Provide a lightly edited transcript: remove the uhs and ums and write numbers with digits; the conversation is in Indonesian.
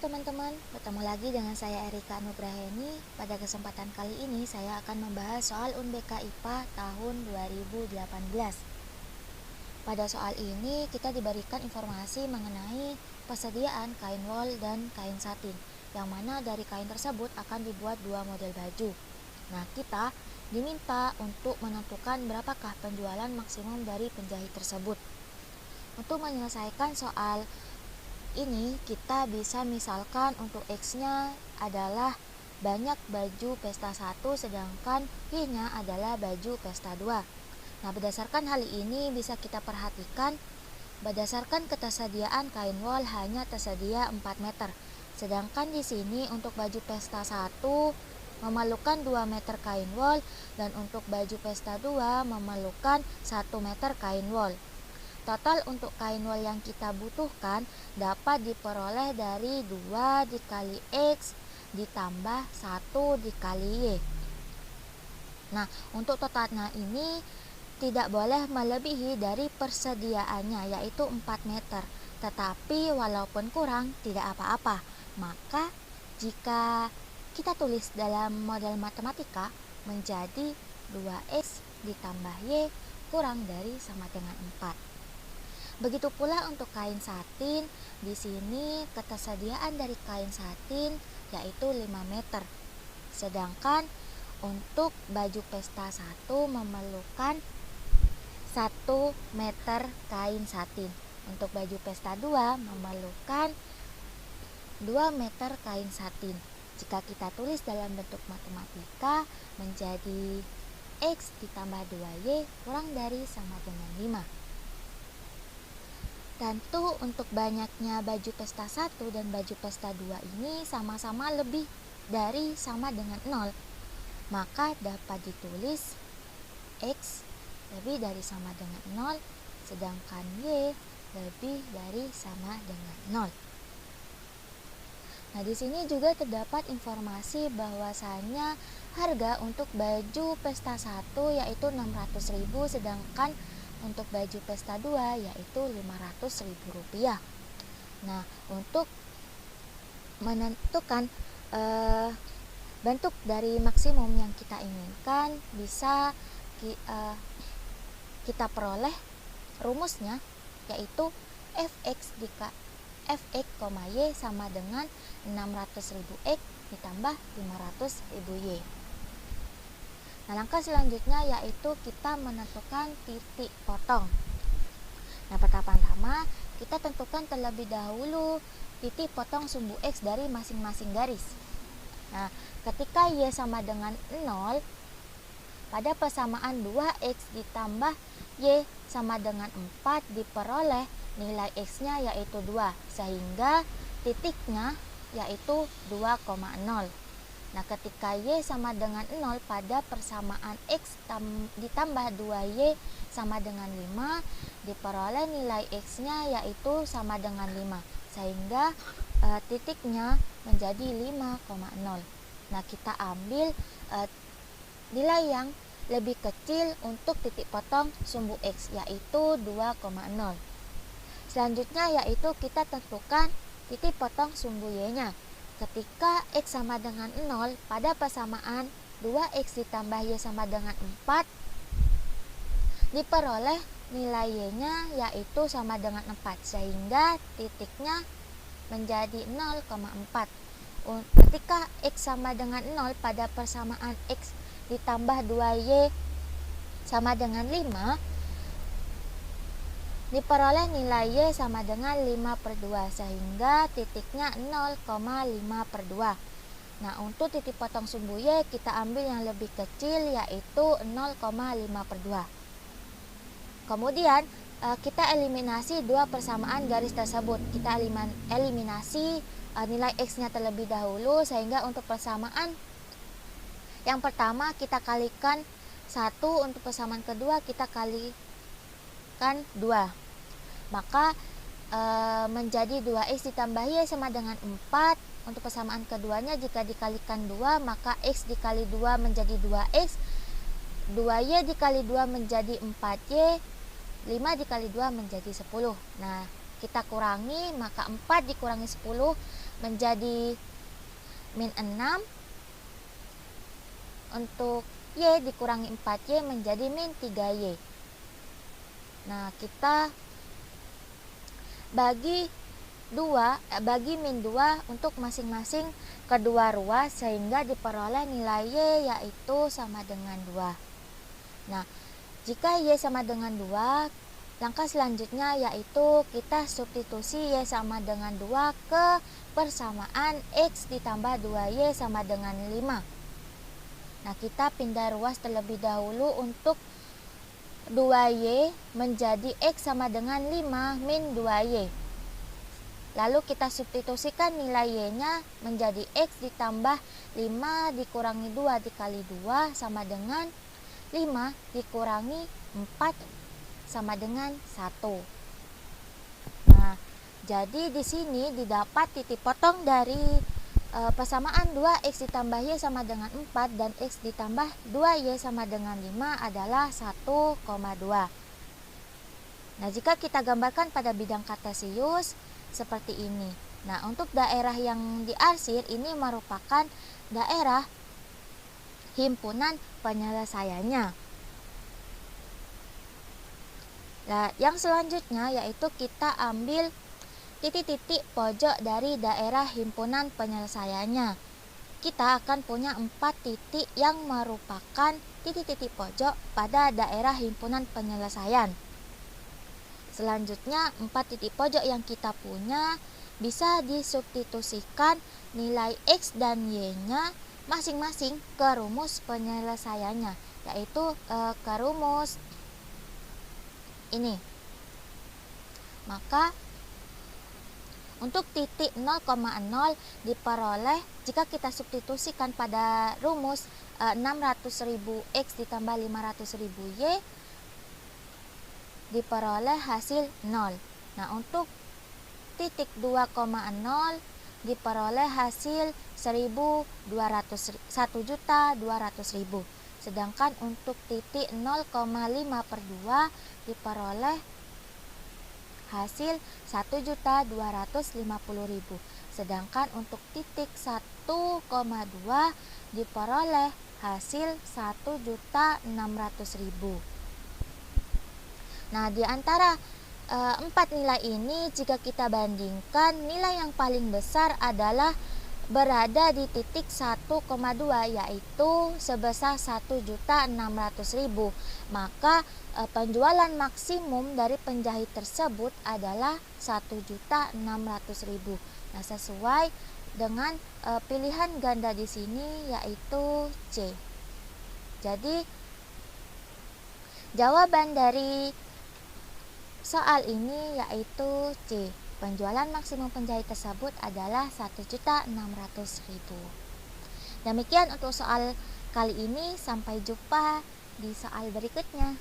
teman-teman, bertemu lagi dengan saya Erika Nugraheni. Pada kesempatan kali ini saya akan membahas soal UNBK IPA tahun 2018. Pada soal ini kita diberikan informasi mengenai persediaan kain wol dan kain satin, yang mana dari kain tersebut akan dibuat dua model baju. Nah, kita diminta untuk menentukan berapakah penjualan maksimum dari penjahit tersebut. Untuk menyelesaikan soal ini, kita bisa misalkan untuk X-nya adalah banyak baju pesta 1 sedangkan Y-nya adalah baju pesta 2. Nah, berdasarkan hal ini bisa kita perhatikan berdasarkan ketersediaan kain wol hanya tersedia 4 meter. Sedangkan di sini untuk baju pesta 1 memerlukan 2 meter kain wol dan untuk baju pesta 2 memerlukan 1 meter kain wol. Total untuk kain wol yang kita butuhkan dapat diperoleh dari 2 dikali X ditambah 1 dikali Y. Nah, untuk totalnya ini tidak boleh melebihi dari persediaannya, yaitu 4 meter. Tetapi walaupun kurang tidak apa-apa. Maka jika kita tulis dalam model matematika menjadi 2X ditambah Y kurang dari sama dengan 4. Begitu pula untuk kain satin, di sini ketersediaan dari kain satin yaitu 5 meter. Sedangkan untuk baju pesta 1 memerlukan 1 meter kain satin. Untuk baju pesta 2 memerlukan 2 meter kain satin. Jika kita tulis dalam bentuk matematika menjadi X ditambah 2Y kurang dari sama dengan 5. Tentu untuk banyaknya baju pesta 1 dan baju pesta 2 ini sama-sama lebih dari sama dengan 0. Maka dapat ditulis X lebih dari sama dengan 0, sedangkan Y lebih dari sama dengan 0. Nah, di sini juga terdapat informasi bahwasanya harga untuk baju pesta 1 yaitu 600.000, sedangkan untuk baju pesta 2 yaitu Rp500.000. Nah, untuk menentukan bentuk dari maksimum yang kita inginkan bisa kita peroleh rumusnya, yaitu Fx Y sama dengan 600.000 X ditambah 500.000 Y. Nah, langkah selanjutnya yaitu kita menentukan titik potong. Nah, pertama-tama kita tentukan terlebih dahulu titik potong sumbu X dari masing-masing garis. Nah, ketika Y sama dengan 0, pada persamaan 2X ditambah Y sama dengan 4 diperoleh nilai X-nya yaitu 2, sehingga titiknya yaitu 2,0. Nah, ketika Y sama dengan 0 pada persamaan X ditambah 2Y sama dengan 5 diperoleh nilai X-nya yaitu sama dengan 5, sehingga titiknya menjadi 5,0. Nah, kita ambil nilai yang lebih kecil untuk titik potong sumbu X yaitu 2,0. Selanjutnya yaitu kita tentukan titik potong sumbu Y-nya. Ketika X sama dengan 0 pada persamaan 2X ditambah Y sama dengan 4 diperoleh nilai Y-nya yaitu sama dengan 4, sehingga titiknya menjadi 0,4. Ketika X sama dengan 0 pada persamaan X ditambah 2Y sama dengan 5 diperoleh nilai Y sama dengan 5/2, sehingga titiknya 0,5/2. Nah, untuk titik potong sumbu Y kita ambil yang lebih kecil yaitu 0,5/2. Kemudian kita eliminasi dua persamaan garis tersebut. Kita eliminasi nilai X-nya terlebih dahulu, sehingga untuk persamaan yang pertama kita kalikan 1, untuk persamaan kedua kita kalikan 2. Maka menjadi 2X ditambah Y sama dengan 4. Untuk persamaan keduanya jika dikalikan 2 maka X dikali 2 menjadi 2X, 2Y dikali 2 menjadi 4Y, 5 dikali 2 menjadi 10. Nah, kita kurangi, maka 4 dikurangi 10 menjadi min 6. Untuk Y dikurangi 4Y menjadi min 3Y. Nah, kita bagi min 2 untuk masing-masing kedua ruas sehingga diperoleh nilai Y yaitu sama dengan 2. Nah, jika Y sama dengan 2, langkah selanjutnya yaitu kita substitusi Y sama dengan 2 ke persamaan X ditambah 2Y sama dengan 5. Nah, kita pindah ruas terlebih dahulu untuk 2Y menjadi X sama dengan 5 min 2Y. Lalu kita substitusikan nilai Y-nya menjadi X ditambah 5 dikurangi 2 dikali 2 sama dengan 5 dikurangi 4 sama dengan 1. Nah, jadi di sini didapat titik potong dari persamaan 2X ditambah Y sama dengan 4 dan X ditambah 2Y sama dengan 5 adalah 1,2. Nah, jika kita gambarkan pada bidang kartesius seperti ini. Nah, untuk daerah yang diarsir ini merupakan daerah himpunan penyelesaiannya. Nah, yang selanjutnya yaitu kita ambil titik-titik pojok dari daerah himpunan penyelesaiannya. Kita akan punya 4 titik yang merupakan titik-titik pojok pada daerah himpunan penyelesaian. Selanjutnya, 4 titik pojok yang kita punya bisa disubstitusikan nilai X dan Y-nya masing-masing ke rumus penyelesaiannya, yaitu ke rumus ini. Maka untuk titik 0,0 diperoleh jika kita substitusikan pada rumus 600.000 X ditambah 500.000 Y diperoleh hasil 0. Nah, untuk titik 2,0 diperoleh hasil 1.200.000. Sedangkan untuk titik 0,5/2 diperoleh hasil 1.250.000. Sedangkan untuk titik 1,2 diperoleh hasil 1.600.000. Nah, di antara 4 nilai ini jika kita bandingkan, nilai yang paling besar adalah berada di titik 1,2 yaitu sebesar 1.600.000. Maka penjualan maksimum dari penjahit tersebut adalah 1.600.000. Nah, sesuai dengan pilihan ganda di sini yaitu C. Jadi jawaban dari soal ini yaitu C. Penjualan maksimum penjahit tersebut adalah 1.600.000. Demikian untuk soal kali ini, sampai jumpa di soal berikutnya.